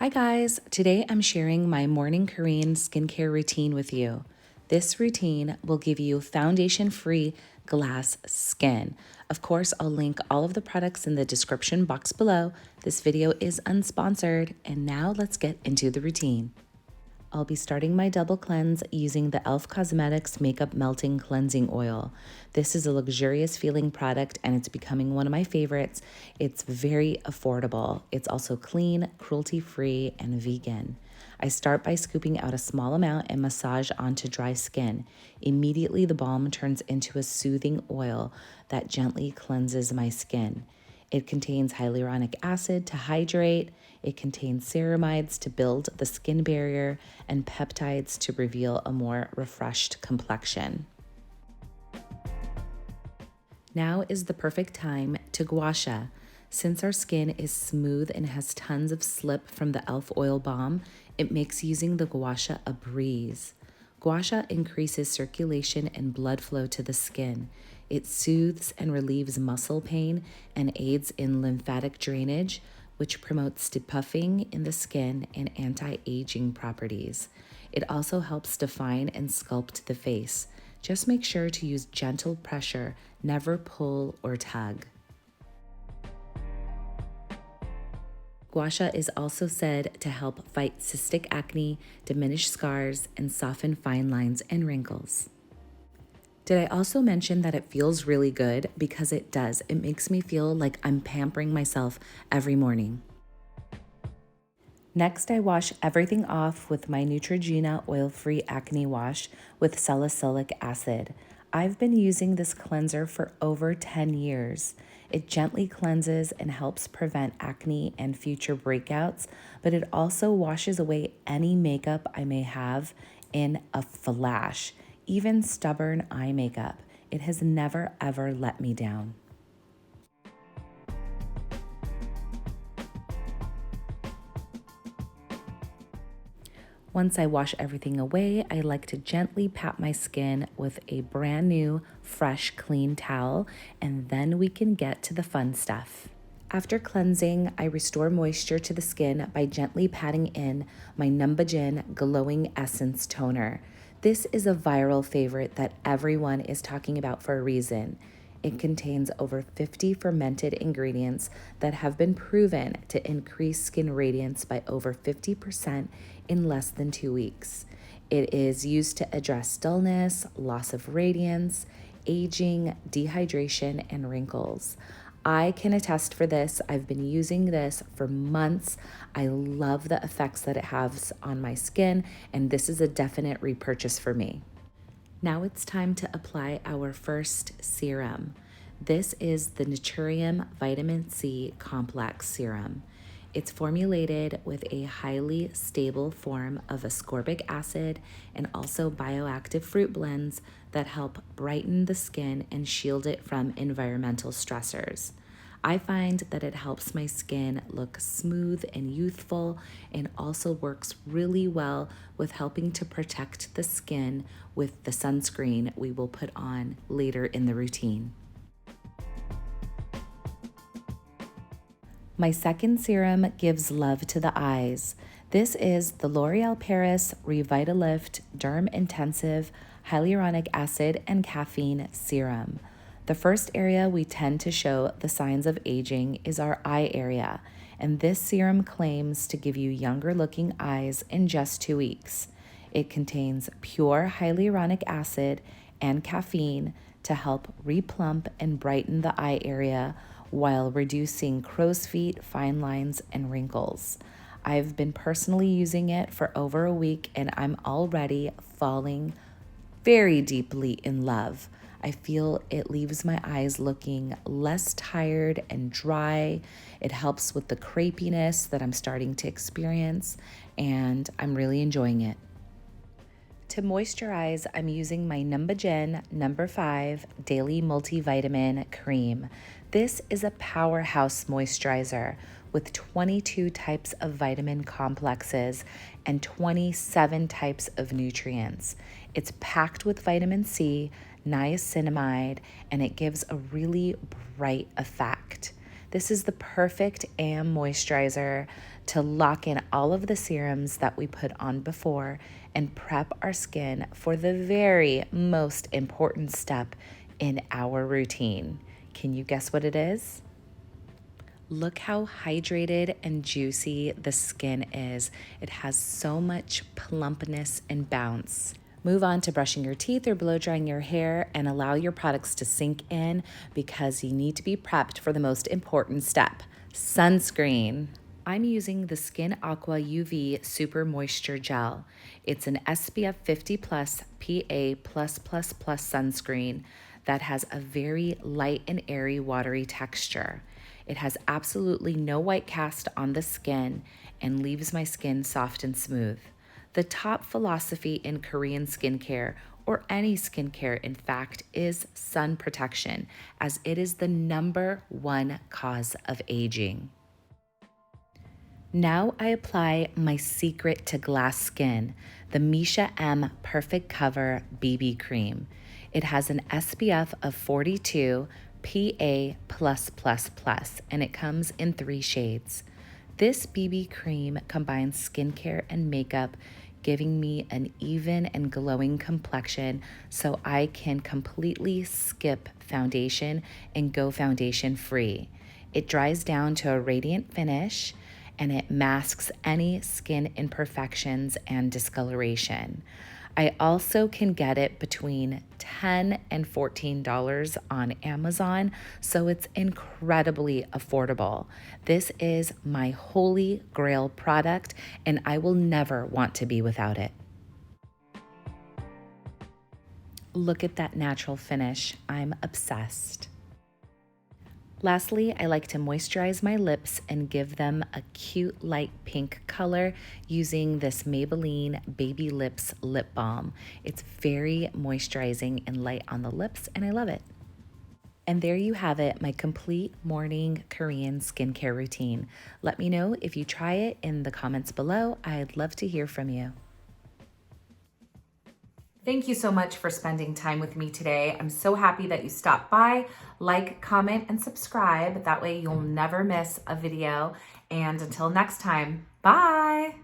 Hi guys, today I'm sharing my morning Korean skincare routine with you. This routine will give you foundation-free glass skin. Of course, I'll link all of the products in the description box below. This video is unsponsored, and now let's get into the routine. I'll be starting my double cleanse using the e.l.f. Cosmetics Makeup Melting Cleansing Oil. This is a luxurious feeling product and it's becoming one of my favorites. It's very affordable. It's also clean, cruelty-free, and vegan. I start by scooping out a small amount and massage onto dry skin. Immediately, the balm turns into a soothing oil that gently cleanses my skin. It contains hyaluronic acid to hydrate, it contains ceramides to build the skin barrier, and peptides to reveal a more refreshed complexion. Now is the perfect time to gouache. Since our skin is smooth and has tons of slip from the e.l.f. oil balm, it makes using the gouache a breeze. Gouache increases circulation and blood flow to the skin. It soothes and relieves muscle pain and aids in lymphatic drainage, which promotes depuffing in the skin and anti-aging properties. It also helps define and sculpt the face. Just make sure to use gentle pressure, never pull or tug. Gouache is also said to help fight cystic acne, diminish scars, and soften fine lines and wrinkles. Did I also mention that it feels really good? Because it does. It makes me feel like I'm pampering myself every morning. Next, I wash everything off with my Neutrogena oil-free acne wash with salicylic acid. I've been using this cleanser for over 10 years. It gently cleanses and helps prevent acne and future breakouts, but it also washes away any makeup I may have in a flash, even stubborn eye makeup. It has never ever let me down. Once I wash everything away, I like to gently pat my skin with a brand new, fresh, clean towel, and then we can get to the fun stuff. After cleansing, I restore moisture to the skin by gently patting in my Numbuzin Glowing Essence Toner. This is a viral favorite that everyone is talking about for a reason. It contains over 50 fermented ingredients that have been proven to increase skin radiance by over 50% in less than 2 weeks. It is used to address dullness, loss of radiance, aging, dehydration, and wrinkles. I can attest for this. I've been using this for months. I love the effects that it has on my skin, and this is a definite repurchase for me. Now it's time to apply our first serum. This is the Naturium Vitamin C Complex Serum. It's formulated with a highly stable form of ascorbic acid and also bioactive fruit blends that help brighten the skin and shield it from environmental stressors. I find that it helps my skin look smooth and youthful and also works really well with helping to protect the skin with the sunscreen we will put on later in the routine. My second serum gives love to the eyes. This is the L'Oreal Paris Revitalift Derm Intensive Hyaluronic Acid and Caffeine Serum. The first area we tend to show the signs of aging is our eye area, and this serum claims to give you younger looking eyes in just 2 weeks. It contains pure hyaluronic acid and caffeine to help replump and brighten the eye area while reducing crow's feet, fine lines, and wrinkles. I've been personally using it for over a week and I'm already falling very deeply in love. I feel it leaves my eyes looking less tired and dry. It helps with the crepiness that I'm starting to experience, and I'm really enjoying it. To moisturize, I'm using my Numbuzin No. 5 Daily Multivitamin Cream. This is a powerhouse moisturizer with 22 types of vitamin complexes and 27 types of nutrients. It's packed with vitamin C, niacinamide, and it gives a really bright effect. This is the perfect AM moisturizer to lock in all of the serums that we put on before and prep our skin for the very most important step in our routine. Can you guess what it is? Look how hydrated and juicy the skin is. It has so much plumpness and bounce. Move on to brushing your teeth or blow drying your hair and allow your products to sink in because you need to be prepped for the most important step, sunscreen. I'm using the Skin Aqua UV Super Moisture Gel. It's an SPF 50 plus PA+++ sunscreen that has a very light and airy watery texture. It has absolutely no white cast on the skin and leaves my skin soft and smooth. The top philosophy in Korean skincare, or any skincare in fact, is sun protection, as it is the #1 cause of aging. Now I apply my secret to glass skin, the Missha M Perfect Cover BB Cream. It has an SPF of 42 PA+++, and it comes in 3 shades. This BB cream combines skincare and makeup, giving me an even and glowing complexion so I can completely skip foundation and go foundation free. It dries down to a radiant finish and it masks any skin imperfections and discoloration. I also can get it between $10 and $14 on Amazon, so it's incredibly affordable. This is my holy grail product, and I will never want to be without it. Look at that natural finish. I'm obsessed. Lastly, I like to moisturize my lips and give them a cute light pink color using this Maybelline Baby Lips Lip Balm. It's very moisturizing and light on the lips, and I love it. And there you have it, my complete morning Korean skincare routine. Let me know if you try it in the comments below. I'd love to hear from you. Thank you so much for spending time with me today. I'm so happy that you stopped by. Like, comment, and subscribe. That way you'll never miss a video. And until next time, bye.